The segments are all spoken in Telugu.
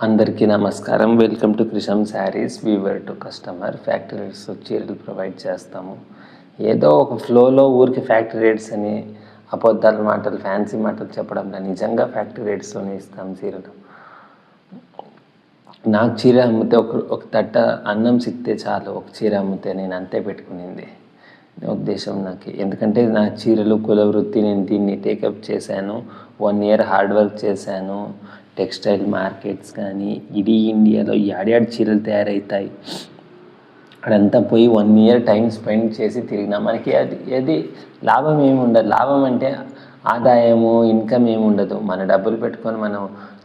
అందరికీ నమస్కారం. Welcome to Krisham sarees. Weaver to customer. Factory rates చీరలు ప్రొవైడ్ చేస్తాము. ఏదో ఒక ఫ్లోలో ఊరికి ఫ్యాక్టరీ రేట్స్ అని అబద్ధాల మాటలు, ఫ్యాన్సీ మాటలు చెప్పడంలో నిజంగా ఫ్యాక్టరీ రేట్స్తోనే ఇస్తాం చీరలు. నాకు చీర అమ్మితే ఒక తట్ట అన్నం సిక్తే చాలు, ఒక చీర అమ్మితే నేను అంతే పెట్టుకునింది ఉద్దేశం నాకు. ఎందుకంటే నా చీరలు కుల వృత్తి, నేను దీన్ని టేకప్ చేశాను. 1 year హార్డ్ వర్క్ చేశాను. టెక్స్టైల్ మార్కెట్స్ కానీ ఇడీ ఇండియాలో యాడ్యాడ్ చీరలు తయారవుతాయి. అదంతా పోయి 1 year టైం స్పెండ్ చేసి తిరిగినా మనకి అది లాభం ఏమి ఉండదు. లాభం అంటే ఆదాయము, ఇన్కమ్ ఏమి ఉండదు. మన డబ్బులు పెట్టుకొని మనం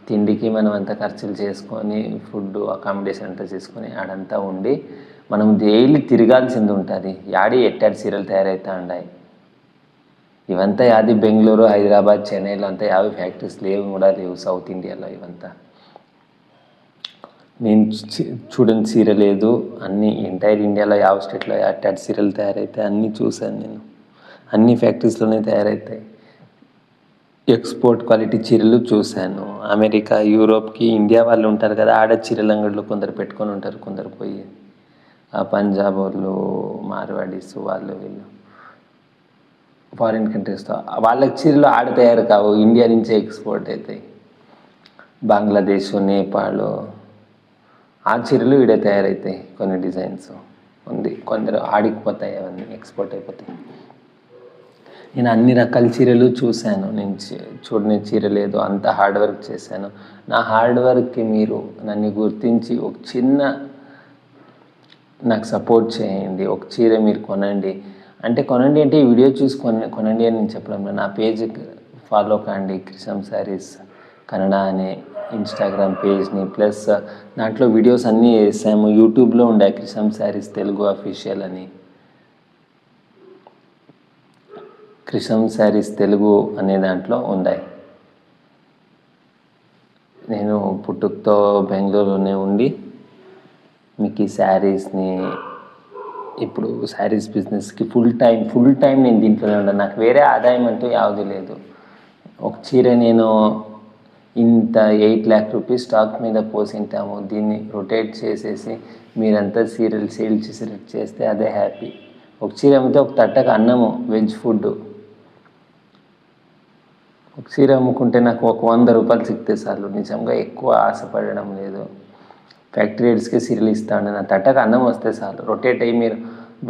తిండికి మనం అంతా ఖర్చులు చేసుకొని, ఫుడ్ అకామిడేషన్ అంతా చేసుకొని ఆడంతా ఉండి మనం డైలీ తిరగాల్సింది ఉంటుంది. యాడి ఎట్టాడు చీరలు తయారవుతూ ఉన్నాయి. ఇవంతా యాది బెంగళూరు, హైదరాబాద్, చెన్నైలో అంతా యాభై ఫ్యాక్టరీస్ లేవు కూడా లేవు సౌత్ ఇండియాలో. ఇవంతా నేను చూడని చీర లేదు. అన్ని ఎంటైర్ ఇండియాలో 50 స్టేట్లో అట్టాడు చీరలు తయారవుతాయి. అన్నీ చూశాను నేను. అన్ని ఫ్యాక్టరీస్లోనే తయారవుతాయి. ఎక్స్పోర్ట్ క్వాలిటీ చీరలు చూశాను. అమెరికా, యూరోప్కి ఇండియా వాళ్ళు ఉంటారు కదా, ఆడ చీరల అంగడిలో కొందరు పెట్టుకొని ఉంటారు, కొందరు పోయి పంజాబ్ వాళ్ళు, మార్వాడీస్ వాళ్ళు వీళ్ళు ఫారిన్ కంట్రీస్తో వాళ్ళకి చీరలు ఆడ తయారు కావు, ఇండియా నుంచే ఎక్స్పోర్ట్ అవుతాయి. బంగ్లాదేశ్, నేపాల్ ఆ చీరలు ఈడే తయారవుతాయి. కొన్ని డిజైన్స్ ఉంది, కొందరు ఆడికిపోతాయి, అవన్నీ ఎక్స్పోర్ట్ అయిపోతాయి. నేను అన్ని రకాల చీరలు చూశాను. నేను చూడని చీర లేదు. అంత హార్డ్ వర్క్ చేశాను. నా హార్డ్ వర్క్కి మీరు నన్ను గుర్తించి ఒక చిన్న నాకు సపోర్ట్ చేయండి. ఒక చీర మీరు కొనండి అంటే ఈ వీడియో చూసి కొనండి అని నేను చెప్పడం. నా పేజ్కి ఫాలో కాండి, క్రిషమ్ శారీస్ కన్నడ అనే ఇన్స్టాగ్రామ్ పేజ్ని. ప్లస్ దాంట్లో వీడియోస్ అన్నీ వేసాము. యూట్యూబ్లో ఉండే క్రిషమ్ శారీస్ తెలుగు అఫీషియల్ అని, క్రిషమ్ శారీస్ తెలుగు అనే దాంట్లో ఉన్నాయి. నేను పుట్టుకతో బెంగళూరులోనే ఉండి మీకు ఈ శారీస్ని ఇప్పుడు శారీస్ బిజినెస్కి ఫుల్ టైం నేను దీంట్లోనే ఉన్నాను. నాకు వేరే ఆదాయం అంటూ యావది లేదు. ఒక చీర నేను ఇంత 8 lakh రూపీస్ స్టాక్ మీద పోసింటాము. దీన్ని రొటేట్ చేసేసి మీరంతా సీరియల్ సేల్ చేస్తే అదే హ్యాపీ. ఒక చీర అమ్మితే ఒక తట్టకు అన్నము, వెజ్ ఫుడ్. ఒక చీర అమ్ముకుంటే నాకు ఒక 100 రూపాయలు సిక్తే చాలు. నిజంగా ఎక్కువ ఆశపడడం లేదు. ఫ్యాక్టరీ రేట్స్కి సీరియల్ ఇస్తాను. నా తట్టకు అన్నం వస్తే చాలు. రొటేట్ అయ్యి మీరు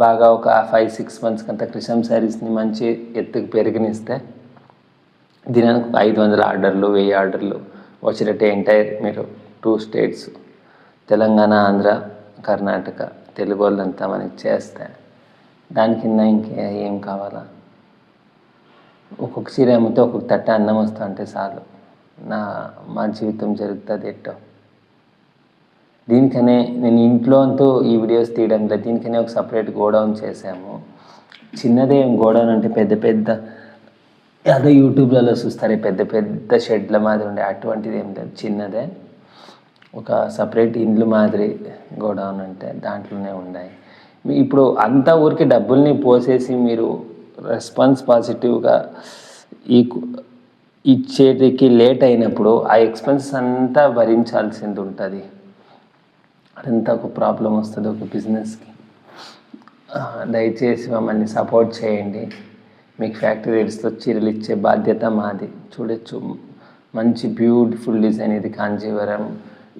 బాగా ఒక 5-6 months కంతా క్రిషమ్ శారీస్ని మంచి ఎత్తుకు పెరిగినిస్తే దినానికి 500 ఆర్డర్లు, 1000 ఆర్డర్లు వచ్చినట్టే. ఎంటైర్ మీరు 2 states తెలంగాణ, ఆంధ్ర, కర్ణాటక తెలుగు వాళ్ళంతా మనకి చేస్తే దాని కింద ఇంకేం కావాలా? ఒక్కొక్క చీర అమ్మితే ఒక్కొక్క తట్ట అన్నం వస్తా అంటే చాలు. మా జీవితం జరుగుతుంది ఎట్టో. దీనికనే నేను ఇంట్లో అంటూ ఈ వీడియోస్ తీయడం లేదు. దీనికనే ఒక సపరేట్ గోడౌన్ చేసాము. చిన్నదే గోడౌన్ అంటే పెద్ద అదే యూట్యూబ్లలో చూస్తారే పెద్ద షెడ్ల మాదిరి ఉండే అటువంటిది ఏం లేదు. చిన్నదే ఒక సపరేట్ ఇండ్లు మాదిరి గోడౌన్ అంటే దాంట్లోనే ఉన్నాయి. ఇప్పుడు అంతా ఊరికి డబ్బుల్ని పోసేసి మీరు రెస్పాన్స్ పాజిటివ్గా ఇచ్చేటికి లేట్ అయినప్పుడు ఆ ఎక్స్పెన్సెస్ అంతా భరించాల్సింది ఉంటుంది. అదంతా ఒక ప్రాబ్లం వస్తుంది ఒక బిజినెస్కి. దయచేసి మమ్మల్ని సపోర్ట్ చేయండి. మీకు ఫ్యాక్టరీ రేట్స్లో చీరలు ఇచ్చే బాధ్యత మాది. చూడొచ్చు, మంచి బ్యూటిఫుల్ డిజైన్. ఇది Kanjeevaram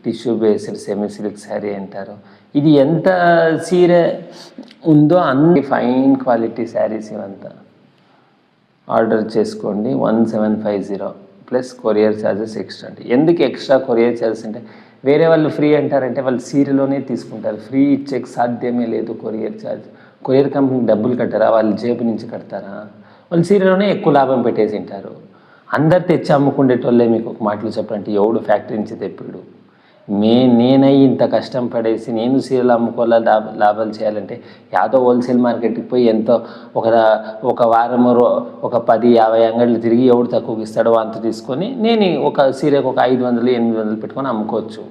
tissue based semi silk sari అంటారు. ఇది ఎంత చీర ఉందో అన్ని ఫైన్ క్వాలిటీ శారీస్. ఇవంతా ఆర్డర్ చేసుకోండి. 1750 ప్లస్ కొరియర్ ఛార్జెస్ ఎక్స్ట్రా. అంటే ఎందుకు ఎక్స్ట్రా కొరియర్ ఛార్జెస్ అంటే వేరే వాళ్ళు ఫ్రీ అంటారంటే వాళ్ళు చీరలోనే తీసుకుంటారు. ఫ్రీ ఇచ్చేకి సాధ్యమే లేదు కొరియర్ ఛార్జ్. కొరియర్ కంపెనీకి డబ్బులు కట్టారా? వాళ్ళు జేబు నుంచి కడతారా? వాళ్ళు చీరలోనే ఎక్కువ లాభం పెట్టేసి ఉంటారు. అందరు తెచ్చి అమ్ముకునేటోళ్ళే. మీకు ఒక మాటలు చెప్పాలంటే ఎవడు ఫ్యాక్టరీ నుంచి తెప్పాడు? నేనై ఇంత కష్టం పడేసి నేను చీరలు అమ్ముకోవాలా, లాభాలు చేయాలంటే యాదో హోల్సేల్ మార్కెట్కి పోయి ఎంతో ఒక వారం ఒక 10-50 అంగళ్ళు తిరిగి ఎవడు తక్కువకి ఇస్తాడో అంత తీసుకొని నేను ఒక చీరకు ఒక 500-800 పెట్టుకొని అమ్ముకోవచ్చు.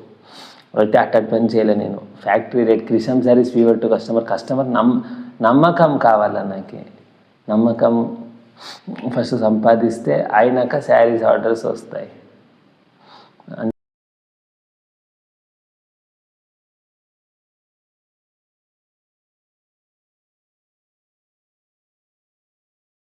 అయితే అట్టటి పని చేయలే నేను. Factory rate Krisham sarees weaver to customer నమ్మకం కావాలా? నాకు నమ్మకం ఫస్ట్ సంపాదిస్తే అయినాక శారీస్ ఆర్డర్స్ వస్తాయి.